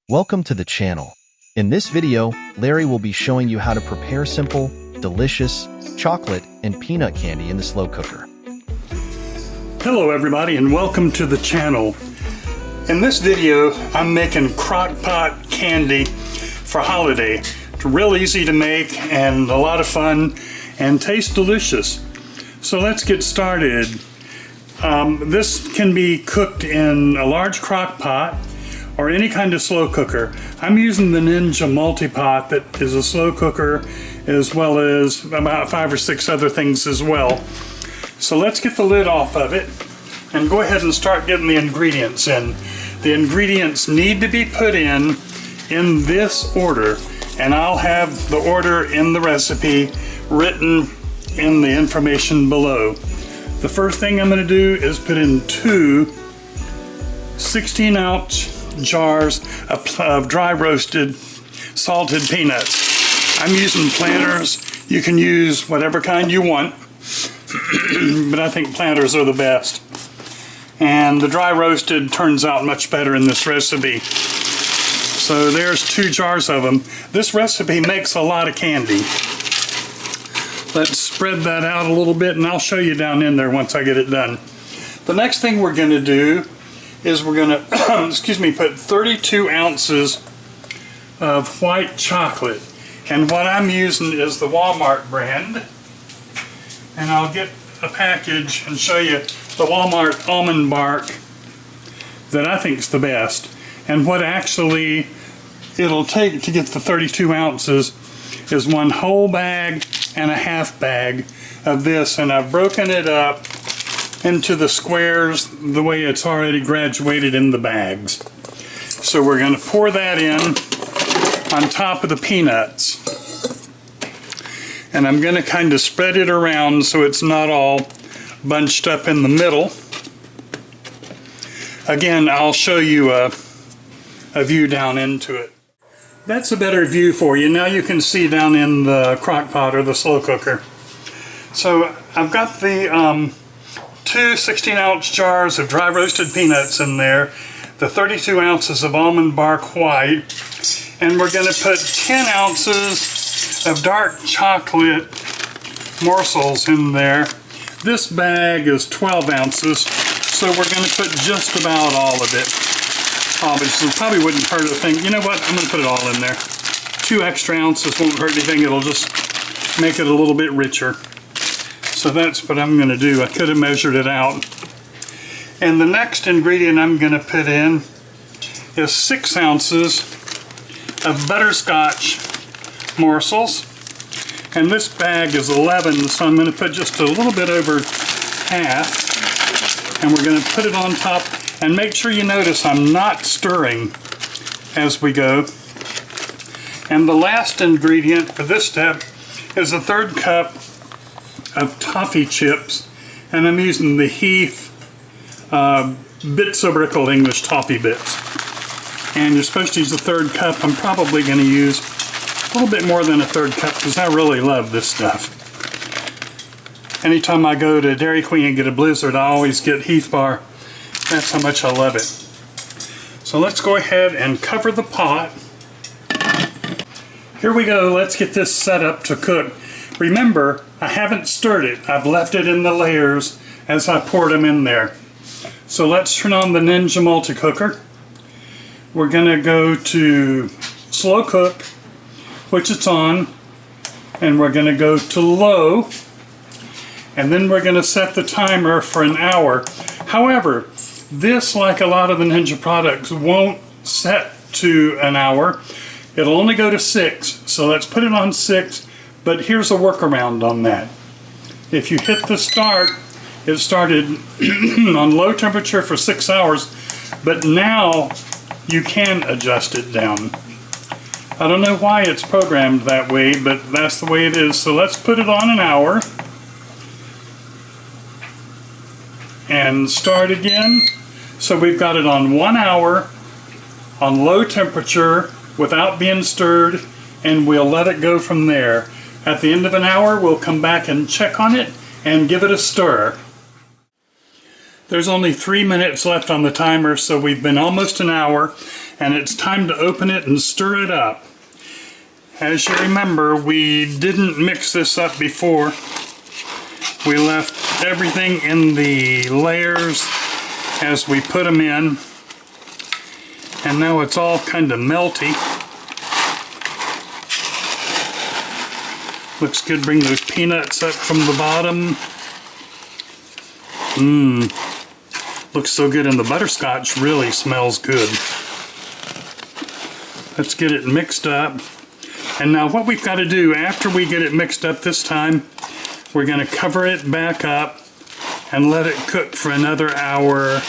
Welcome to the channel. In this video, Larry will be showing you how to prepare simple, delicious chocolate and peanut candy in the slow cooker. Hello everybody and welcome to the channel. In this video, I'm making crock pot candy for holiday. It's real easy to make and a lot of fun and tastes delicious. So let's get started. This can be cooked in a large crock pot or any kind of slow cooker. I'm using the Ninja multi-pot that is a slow cooker, as well as about 5 or 6 other things as well. So let's get the lid off of it and go ahead and start getting the ingredients in. The ingredients need to be put in this order, and I'll have the order in the recipe written in the information below. The first thing I'm going to do is put in 2 16-ounce jars of dry roasted salted peanuts. I'm using planters. You can use whatever kind you want, but I think planters are the best. And the dry roasted turns out much better in this recipe. So there's 2 jars of them. This recipe makes a lot of candy. Let's spread that out a little bit and I'll show you down in there once I get it done. The next thing we're going to do is we're going to put 32 ounces of white chocolate. And what I'm using is the Walmart brand. And I'll get a package and show you the Walmart almond bark that I think is the best. And what actually it'll take to get the 32 ounces is 1 whole bag and a half bag of this. And I've broken it up into the squares the way it's already graduated in the bags. So we're going to pour that in on top of the peanuts. And I'm going to kind of spread it around so it's not all bunched up in the middle. Again, I'll show you a view down into it. That's a better view for you. Now you can see down in the crock pot or the slow cooker. So I've got the 2 16-ounce jars of dry roasted peanuts in there, the 32 ounces of almond bark white, and we're going to put 10 ounces of dark chocolate morsels in there. This bag is 12 ounces, so we're going to put just about all of it. Obviously, probably wouldn't hurt a thing. You know what? I'm going to put it all in there. 2 extra ounces won't hurt anything. It'll just make it a little bit richer. So that's what I'm going to do. I could have measured it out. And the next ingredient I'm going to put in is 6 ounces of butterscotch morsels. And this bag is 11, so I'm going to put just a little bit over half. And we're going to put it on top. And make sure you notice I'm not stirring as we go. And the last ingredient for this step is a 1/3 cup of toffee chips, and I'm using the Heath bit-so-brickled English toffee bits. And you're supposed to use a 1/3 cup. I'm probably going to use a little bit more than a 1/3 cup because I really love this stuff. Anytime I go to Dairy Queen and get a Blizzard, I always get Heath bar. That's how much I love it. So let's go ahead and cover the pot. Here we go. Let's get this set up to cook. Remember, I haven't stirred it. I've left it in the layers as I poured them in there. So let's turn on the Ninja multi-cooker. We're going to go to slow cook, which it's on, and we're going to go to low, and then we're going to set the timer for an hour. However, this, like a lot of the Ninja products, won't set to an hour. It'll only go to 6. So let's put it on 6. But here's a workaround on that. If you hit the start, it started on low temperature for 6 hours, but now you can adjust it down. I don't know why it's programmed that way, but that's the way it is. So let's put it on an hour and start again. So we've got it on 1 hour on low temperature without being stirred, and we'll let it go from there. At the end of an hour, we'll come back and check on it and give it a stir. There's only 3 minutes left on the timer, so we've been almost an hour, and it's time to open it and stir it up. As you remember, we didn't mix this up before. We left everything in the layers as we put them in, and now it's all kind of melty. Looks good. Bring those peanuts up from the bottom. Looks so good, and the butterscotch really smells good. Let's get it mixed up. And now what we've got to do after we get it mixed up this time, we're going to cover it back up and let it cook for another hour.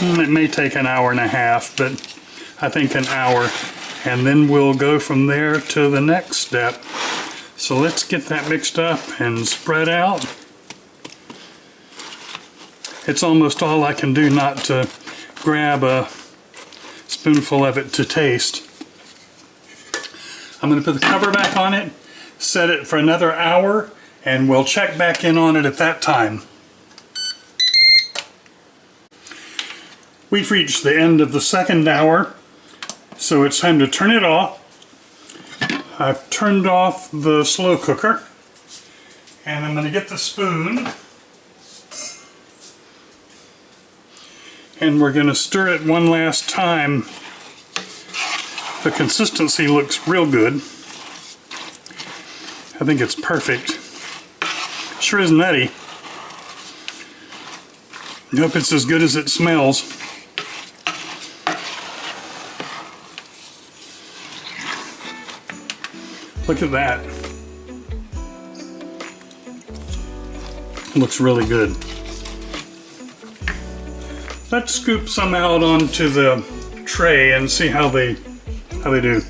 It may take an hour and a half, but I think an hour. And then we'll go from there to the next step. So let's get that mixed up and spread out. It's almost all I can do not to grab a spoonful of it to taste. I'm going to put the cover back on it, set it for another hour, and we'll check back in on it at that time. We've reached the end of the second hour, so it's time to turn it off. I've turned off the slow cooker, and I'm going to get the spoon, and we're going to stir it one last time. The consistency looks real good. I think it's perfect. Sure is nutty. I hope it's as good as it smells. Look at that. It looks really good. Let's scoop some out onto the tray and see how they do.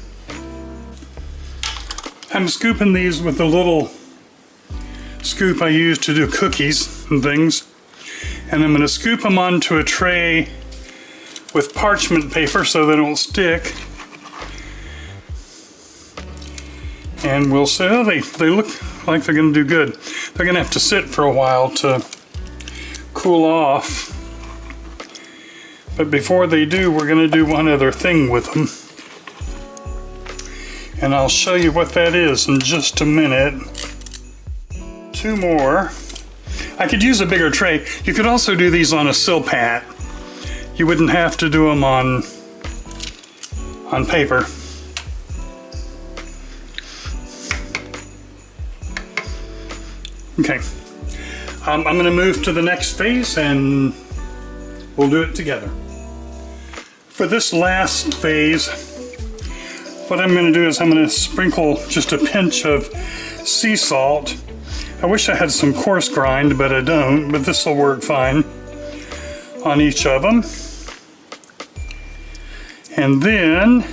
I'm scooping these with the little scoop I use to do cookies and things. And I'm going to scoop them onto a tray with parchment paper so they don't stick. And we'll say, oh, they look like they're going to do good. They're going to have to sit for a while to cool off. But before they do, we're going to do one other thing with them. And I'll show you what that is in just a minute. Two more. I could use a bigger tray. You could also do these on a silpat. You wouldn't have to do them on paper. Okay, I'm going to move to the next phase and we'll do it together. For this last phase, what I'm going to do is I'm going to sprinkle just a pinch of sea salt. I wish I had some coarse grind, but I don't, but this will work fine on each of them. And then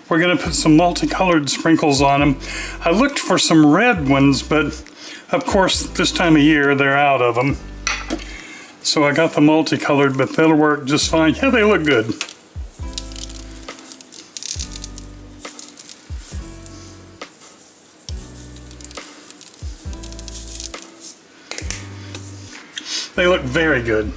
we're going to put some multicolored sprinkles on them. I looked for some red ones, but of course, this time of year, they're out of them. So I got the multicolored, but they'll work just fine. Yeah, they look good. They look very good.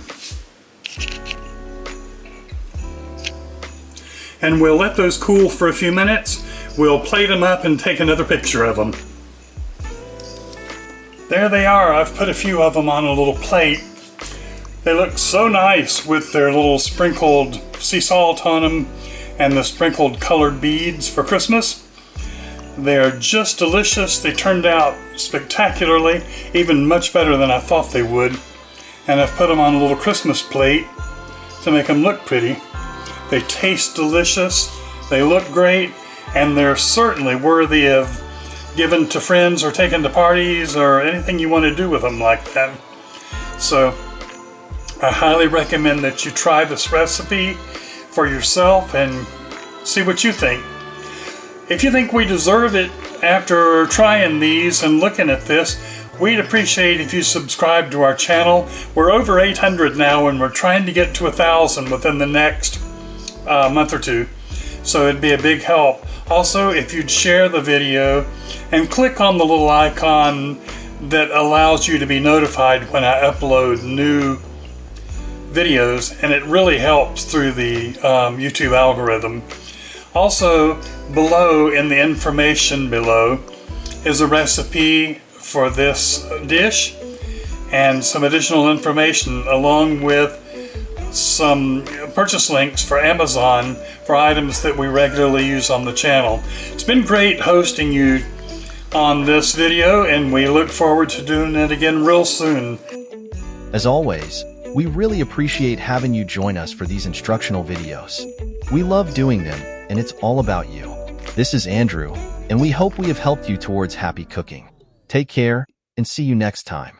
And we'll let those cool for a few minutes. We'll plate them up and take another picture of them. There they are. I've put a few of them on a little plate. They look so nice with their little sprinkled sea salt on them and the sprinkled colored beads for Christmas. They're just delicious. They turned out spectacularly, even much better than I thought they would. And I've put them on a little Christmas plate to make them look pretty. They taste delicious, they look great, and they're certainly worthy of given to friends or taken to parties or anything you want to do with them like that. So I highly recommend that you try this recipe for yourself and see what you think. If you think we deserve it after trying these and looking at this, we'd appreciate if you subscribe to our channel. We're over 800 now and we're trying to get to 1,000 within the next month or two. So it'd be a big help. Also, if you'd share the video and click on the little icon that allows you to be notified when I upload new videos, and it really helps through the YouTube algorithm. Also, below in the information below is a recipe for this dish and some additional information, along with some purchase links for Amazon for items that we regularly use on the channel. It's been great hosting you on this video, and we look forward to doing it again real soon. As always, we really appreciate having you join us for these instructional videos. We love doing them, and it's all about you. This is Andrew, and we hope we have helped you towards happy cooking. Take care, and see you next time.